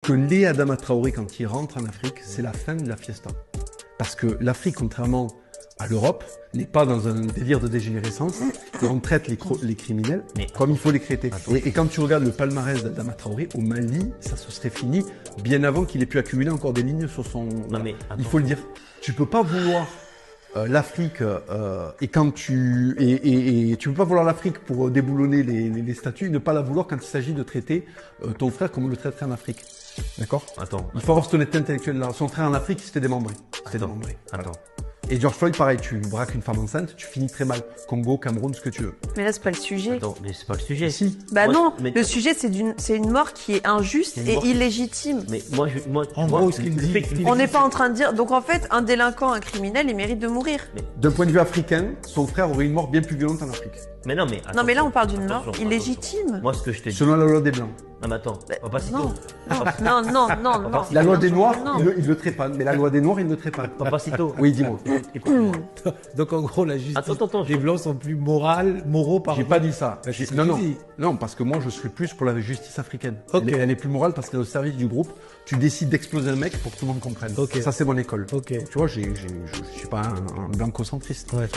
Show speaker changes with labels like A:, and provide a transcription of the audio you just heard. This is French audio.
A: que les Adama Traoré, quand ils rentrent en Afrique, c'est la fin de la fiesta. Parce que l'Afrique, contrairement à l'Europe, n'est pas dans un délire de dégénérescence. Et on traite les criminels comme il faut les traiter. Et quand tu regardes le palmarès d'Adama Traoré, au Mali, ça se serait fini bien avant qu'il ait pu accumuler encore des lignes sur son...
B: Non, mais
A: il faut le dire. Tu peux pas vouloir l'Afrique et quand tu peux pas vouloir l'Afrique pour déboulonner les statuts et ne pas la vouloir quand il s'agit de traiter ton frère comme on le traiterait en Afrique. D'accord?
B: Attends.
A: Il faut avoir cette honnêteté intellectuelle là. Son frère en Afrique, il s'était démembré.
B: Attends.
A: Et George Floyd, pareil, tu braques une femme enceinte, tu finis très mal. Congo, Cameroun, ce que tu veux.
C: Mais là, c'est pas le sujet.
B: Attends, mais c'est pas le sujet.
A: Si.
C: Bah
B: moi,
C: non,
B: mais...
C: le sujet, c'est une mort qui est injuste et illégitime.
B: Mais
D: en gros, ce qu'il dit,
C: on n'est pas en train de dire... Donc en fait, un délinquant, un criminel, il mérite de mourir.
A: D'un point de vue africain, son frère aurait une mort bien plus violente en Afrique.
B: Mais non, mais...
C: Non, mais là, on parle d'une mort illégitime.
B: Moi, ce que je t'ai dit...
A: Selon la loi des Blancs.
B: Non, mais attends, Papacito.
C: Non.
A: La loi des Noirs, il le trépanne. Mais la loi des Noirs, il ne le trépanne.
B: Papacito.
A: Oui, dis-moi.
D: Donc en gros, la justice
B: Attends,
D: des Blancs sont plus moraux par
A: J'ai pas dit ça.
D: Bah, c'est ce que tu dis.
A: Non, parce que moi, je suis plus pour la justice africaine.
D: Ok.
A: Elle est plus morale parce qu'elle est au service du groupe. Tu décides d'exploser un mec pour que tout le monde comprenne.
D: Ok.
A: Ça, c'est mon école.
D: Ok.
A: Tu vois, je suis pas un blanco-centriste.
D: Ouais.
B: Ouais.